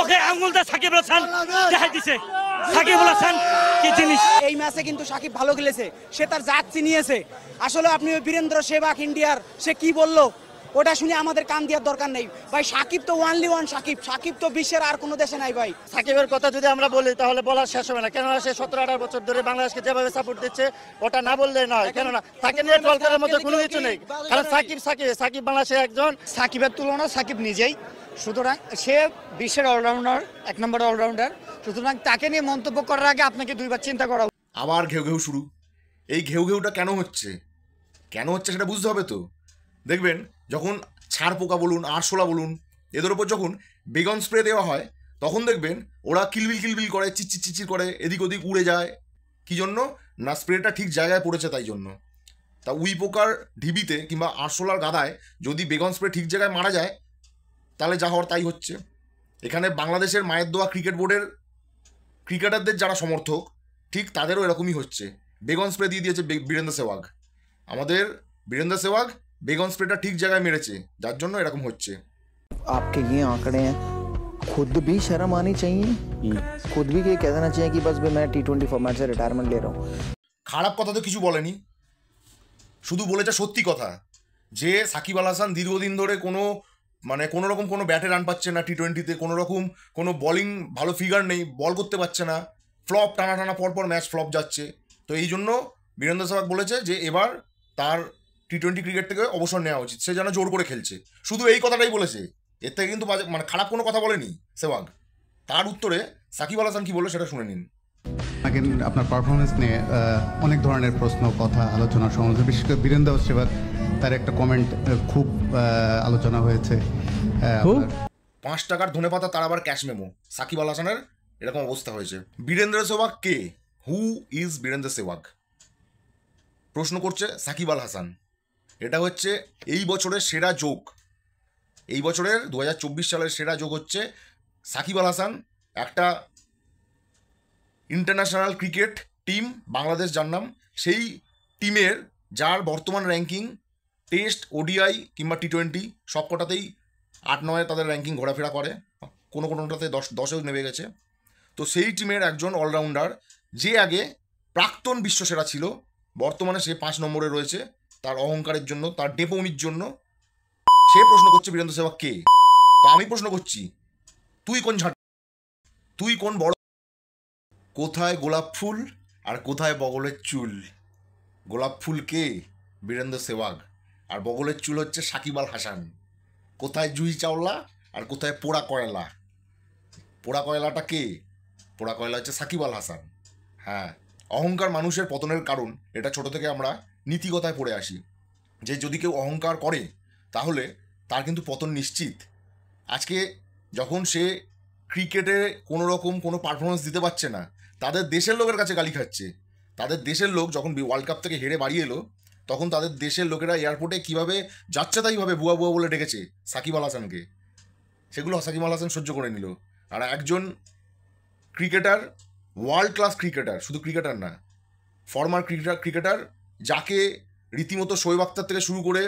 চোখে আঙুলটা সাকিব আল হাসান দেখাই দিছে। সাকিব আল হাসান কি জিনিস। এই ম্যাচে কিন্তু সাকিব ভালো খেলেছে, সে তার জাত চিনিয়েছে। আসলে আপনি ওই বীরেন্দ্র সেহবাগ ইন্ডিয়ার সে কি বললো ওটা শুনে আমাদের কান দেওয়ার দরকার নেই ভাই। সাকিব তো ওয়ানলি ওয়ান সাকিব, সাকিব তো বিশ্বের আর কোনো দেশে নাই ভাই। সাকিবের কথা যদি আমরা বলি তাহলে বলার শেষ হবে না, কেননা সে 17-18 বছর ধরে বাংলাদেশকে যেভাবে সাপোর্ট দিচ্ছে ওটা না বললে নয়। কেননা তাকে নিয়ে ট্রল করার মতো কোনো কিছু নেই, কারণ সাকিব বাংলাদেশের একজন। সাকিবের তুলনা সাকিব নিজেই, সুতরাং সে বিশ্বের অলরাউন্ডার, 1 নম্বর অলরাউন্ডার। সুতরাং তাকে নিয়ে মন্তব্য করার আগে আপনাকে দুইবার চিন্তা করা। আবার ঘেউ ঘেউ শুরু। এই ঘেউ ঘেউটা কেন হচ্ছে সেটা বুঝতে হবে তো। দেখবেন যখন ছাড় পোকা বলুন, আরশোলা বলুন, এদের ওপর যখন বেগন স্প্রে দেওয়া হয় তখন দেখবেন ওরা কিলবিল করে, চিচির করে, এদিক ওদিক উড়ে যায়। কি জন্য না, স্প্রেটা ঠিক জায়গায় পড়েছে তাই জন্য। তা উই পোকার ঢিবিতে কিংবা আরশোলার গাদায় যদি বেগন স্প্রে ঠিক জায়গায় মারা যায় তাহলে যা হওয়ার তাই হচ্ছে। এখানে বাংলাদেশের মায়ের দোয়া ক্রিকেট বোর্ডের ক্রিকেটারদের যারা সমর্থক ঠিক তাদেরও এরকমই হচ্ছে। বেগন স্প্রে দিয়ে দিয়েছে বীরেন্দ্র সেহবাগ। আমাদের বীরেন্দ্র সেহবাগ বেগন স্প্রেটা ঠিক জায়গায় মেরেছে, যার জন্য এরকম হচ্ছে। आपके ये आंकड़े हैं, खुद भी शर्म आनी चाहिए, खुद भी ये कह देना चाहिए कि बस मैं T20 फॉर्मेट से रिटायरमेंट ले रहा हूँ। খারাপ কথা তো কিছু বলেনি, শুধু বলেছে সত্যি কথা যে সাকিব আল হাসান দীর্ঘদিন ধরে কোনো রকম কোনো ব্যাটে রান পাচ্ছে না, T20-তে কোনো রকম কোনো বলিং ভালো ফিগার নেই, বল করতে পারছে না, ফ্লপ টানা পরপর ম্যাচ ফ্লপ যাচ্ছে। তো এই জন্য বীরেন্দ্র সেহবাগ বলেছে যে এবার তার T20 ক্রিকেট থেকে অবসর নেওয়া উচিত, সে যেন জোর করে খেলছে। শুধু এই কথাটাই বলেছে, এর থেকে কিন্তু খারাপ কোনো কথা বলেনি সেহবাগ। তার উত্তরে সাকিব আল হাসান কি বললো সেটা শুনে নিন। আপনার পারফরমেন্স নিয়ে অনেক ধরনের প্রশ্ন, কথা, আলোচনা সমালোচনা, বিশেষ করে বীরেন্দ্র সেহবাগ তার একটা কমেন্ট খুব আলোচনা হয়েছে। 5 টাকার ধনেপাতা তার আবার ক্যাশ মেমো। সাকিব আল হাসানের এরকম অবস্থা হয়েছে। বীরেন্দ্র সেহবাগ কে? Who is Virender Sehwag? প্রশ্ন করছে সাকিব আল হাসান। এটা হচ্ছে এই বছরের সেরা যোগ, এই বছরের 2024 সালের সেরা যোগ হচ্ছে সাকিব আল হাসান। একটা ইন্টারন্যাশনাল ক্রিকেট টিম বাংলাদেশ যার নাম, সেই টিমের যার বর্তমান র্যাঙ্কিং টেস্ট, ওডিআই কিংবা T20 সবকটাতেই 8-9 তাদের র্যাঙ্কিং ঘোরাফেরা করে, কোনোটাতে 10-10-এও নেমে গেছে। তো সেই টিমের একজন অলরাউন্ডার যে আগে প্রাক্তন বিশ্বসেরা ছিল, বর্তমানে সে 5 নম্বরে রয়েছে। তার অহংকারের জন্য, তার ডেপমির জন্য সে প্রশ্ন করছে বীরেন্দ্র সেহবাগ কে। তো আমি প্রশ্ন করছি, তুই কোন ঝাঁট, তুই কোন বড়, কোথায় গোলাপ ফুল আর কোথায় বগলের চুল? গোলাপ ফুল কে? বীরেন্দ্র সেহবাগ। আর বগলের চুল হচ্ছে সাকিব আল হাসান। কোথায় জুই চাওলা আর কোথায় পোড়া কয়লা? পোড়া কয়লাটা কে? পোড়া কয়লা হচ্ছে সাকিব আল হাসান। হ্যাঁ, অহংকার মানুষের পতনের কারণ, এটা ছোট থেকে আমরা নীতিকথায় পড়ে আসি যে যদি কেউ অহংকার করে তাহলে তার কিন্তু পতন নিশ্চিত। আজকে যখন সে ক্রিকেটে কোনো রকম কোনো পারফরমেন্স দিতে পারছে না, তাদের দেশের লোকের কাছে গালি খাচ্ছে। তাদের দেশের লোক যখন ওয়ার্ল্ড কাপ থেকে হেরে বাড়ি এলো তখন তাদের দেশের লোকেরা এয়ারপোর্টে কীভাবে যাচ্ছে তাইভাবে বুয়া বুয়া বলে ডেকেছে সাকিব আল হাসানকে, সেগুলো সাকিব আল হাসান সহ্য করে নিল। আর একজন ক্রিকেটার, ওয়ার্ল্ড ক্লাস ক্রিকেটার, শুধু ক্রিকেটার না, ফর্মার ক্রিকেটার, যাকে রীতিমতো শোয়েব আখতার থেকে শুরু করে,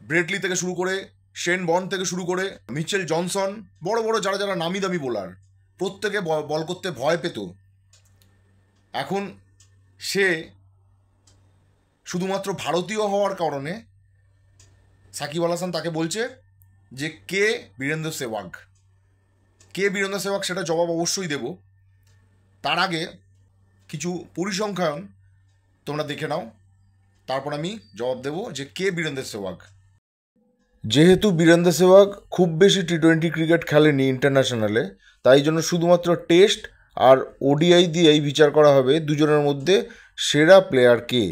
ব্রেটলি থেকে শুরু করে, শেন বন্ড থেকে শুরু করে, মিচেল জনসন, বড় বড় যারা নামি দামি বোলার, প্রত্যেকে বল করতে ভয় পেত। এখন সে শুধুমাত্র ভারতীয় হওয়ার কারণে সাকিব আল হাসান তাকে বলছে যে কে বীরেন্দ্র সেহবাগ। কে বীরেন্দ্র সেহবাগ সেটা জবাব অবশ্যই দেব। তার আগে কিছু পরিসংখ্যান তোমরা দেখে নাও, তারপর আমি জবাব দেব যে কে বীরেন্দ্র সেহবাগ। যেহেতু বীরেন্দ্র সেহবাগ খুব বেশি T20 ক্রিকেট খেলেনি ইন্টারন্যাশনালে, তাই জন্য শুধুমাত্র টেস্ট আর ওডিআই দিয়েই বিচার করা হবে দুজনের মধ্যে সেরা প্লেয়ার কে।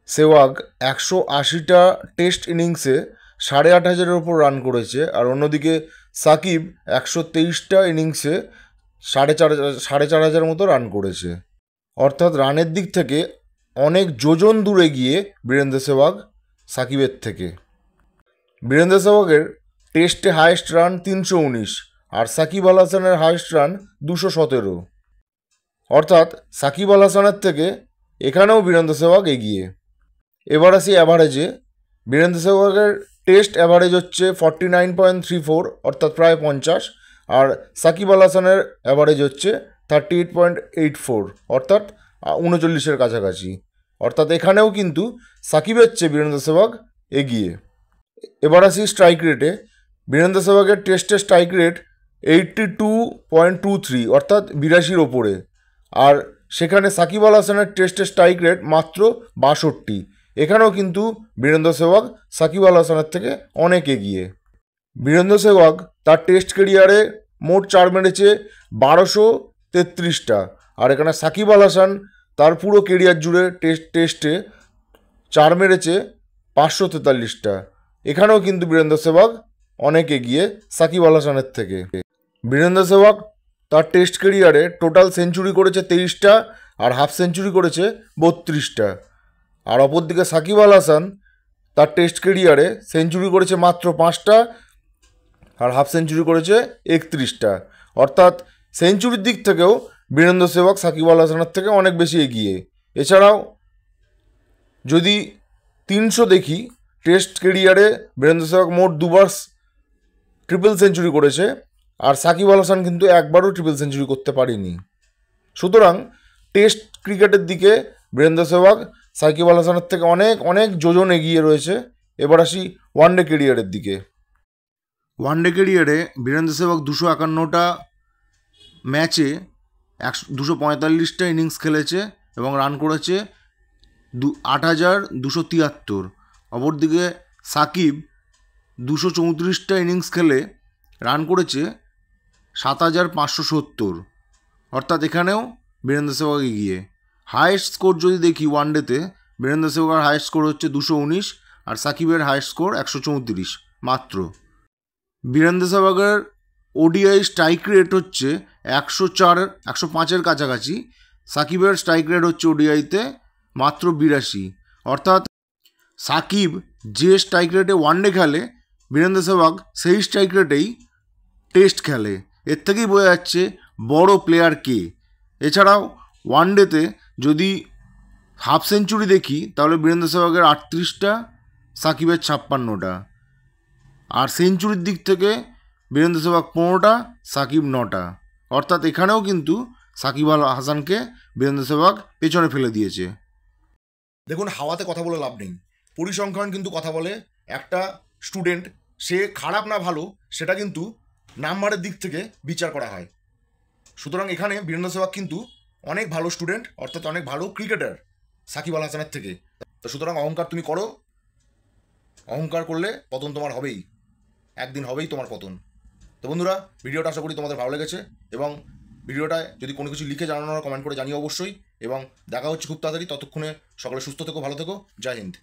সেহবাগ 180টা টেস্ট ইনিংসে 8,500-এর ওপর রান করেছে, আর অন্যদিকে সাকিব 123টা ইনিংসে 4,500 মতো রান করেছে। অর্থাৎ রানের দিক থেকে অনেক যোজন দূরে গিয়ে বীরেন্দ্র সেহবাগ সাকিবের থেকে। বীরেন্দ্র সেহবাগের টেস্টে হায়েস্ট রান 319 আর সাকিব আল হাসানের হায়েস্ট রান 217। অর্থাৎ সাকিব আল হাসানের থেকে এখানেও বীরেন্দ্র সেহবাগ এগিয়ে। এবার আসি অ্যাভারেজে। বীরেন্দ্র সেহবাগের টেস্ট অ্যাভারেজ হচ্ছে 49.34 অর্থাৎ প্রায় 50, আর সাকিব আল হাসানের অ্যাভারেজ হচ্ছে 38.84 অর্থাৎ 39-এর কাছাকাছি। অর্থাৎ এখানেও কিন্তু সাকিবের চেয়ে বীরেন্দ্র সেহবাগ এগিয়ে। এবার আসি স্ট্রাইক রেটে। বীরেন্দ্র সেহবাগের টেস্টের স্ট্রাইক রেট 82.23 অর্থাৎ 82-র ওপরে, আর সেখানে সাকিব আল হাসানের টেস্টের স্ট্রাইক রেট মাত্র 62। এখানেও কিন্তু বীরেন্দ্র সেহবাগ সাকিব আল হাসানের থেকে অনেক এগিয়ে। বীরেন্দ্র সেহবাগ তার টেস্ট কেরিয়ারে মোট 4 মেরেছে 1233টা, আর এখানে সাকিব আল হাসান তার পুরো কেরিয়ার জুড়ে টেস্টে 4 মেরেছে 543টা। এখানেও কিন্তু বীরেন্দ্র সেহবাগ অনেক এগিয়ে সাকিব আল হাসানের থেকে। বীরেন্দ্র সেহবাগ তার টেস্ট কেরিয়ারে টোটাল সেঞ্চুরি করেছে 23টা, আর হাফ সেঞ্চুরি করেছে 32টা। আর অপরদিকে সাকিব আল হাসান তার টেস্ট কেরিয়ারে সেঞ্চুরি করেছে মাত্র 5টা, আর হাফ সেঞ্চুরি করেছে 31টা। অর্থাৎ সেঞ্চুরির দিক থেকেও বীরেন্দ্র সেহবাগ সাকিব আল হাসানের থেকে অনেক বেশি এগিয়ে। এছাড়াও যদি 300 দেখি, টেস্ট কেরিয়ারে বীরেন্দ্র সেহবাগ মোট 2বার ট্রিপল সেঞ্চুরি করেছে, আর সাকিব আল হাসান কিন্তু একবারও ট্রিপল সেঞ্চুরি করতে পারেনি। সুতরাং টেস্ট ক্রিকেটের দিকে বীরেন্দ্র সেহবাগ সাকিব আল হাসানের থেকে অনেক অনেক যোজন এগিয়ে রয়েছে। এবার আসি ওয়ানডে কেরিয়ারের দিকে। ওয়ানডে কেরিয়ারে বীরেন্দ্র সেহবাগ 251টা ম্যাচে 245টা ইনিংস খেলেছে এবং রান করেছে 8273। অপরদিকে সাকিব 234টা ইনিংস খেলে রান করেছে 7570। অর্থাৎ এখানেও বীরেন্দ্র সেহবাগ এগিয়ে। হায়েস্ট স্কোর যদি দেখি ওয়ানডেতে, বীরেন্দ্র সেহবাগের হায়েস্ট স্কোর হচ্ছে 219, আর সাকিবের হায়েস্ট স্কোর 134 মাত্র। বীরেন্দ্র সেহবাগের ওডিআই স্ট্রাইক রেট হচ্ছে 105-এর কাছাকাছি, সাকিবের স্ট্রাইক রেট হচ্ছে ওডিআইতে মাত্র 82। অর্থাৎ সাকিব যে স্ট্রাইক রেটে ওয়ানডে খেলে, বীরেন্দ্র সেহবাগ সেই স্ট্রাইক রেটেই টেস্ট খেলে। এর থেকেই বোঝা যাচ্ছে বড় প্লেয়ার কে। এছাড়াও ওয়ানডেতে যদি হাফ সেঞ্চুরি দেখি, তাহলে বীরেন্দ্র সেহবাগের 38টা, সাকিবের 56টা। আর সেঞ্চুরির দিক থেকে বীরেন্দ্র সেহবাগ 15টা, সাকিব 9টা। অর্থাৎ এখানেও কিন্তু সাকিব আল হাসানকে বীরেন্দ্র সেহবাগ পেছনে ফেলে দিয়েছে। দেখুন, হাওয়াতে কথা বলে লাভ নেই, পরিসংখ্যান কিন্তু কথা বলে। একটা স্টুডেন্ট সে খারাপ না ভালো সেটা কিন্তু নাম্বারের দিক থেকে বিচার করা হয়। সুতরাং এখানে বীরেন্দ্র সেহবাগ কিন্তু অনেক ভালো স্টুডেন্ট, অর্থাৎ অনেক ভালো ক্রিকেটার সাকিব আল হাসানের থেকে। তো সুতরাং অহংকার তুমি করো, অহংকার করলে পতন তোমার হবেই, একদিন হবেই তোমার পতন। তো বন্ধুরা, ভিডিওটা আশা করি তোমাদের ভালো লেগেছে, এবং ভিডিওটায় যদি কোনো কিছু লিখে জানানো হয় কমেন্ট করে জানিও অবশ্যই, এবং দেখা হচ্ছে খুব তাড়াতাড়ি। ততক্ষণে সকলে সুস্থ থেকো, ভালো থেকো, জয় হিন্দ।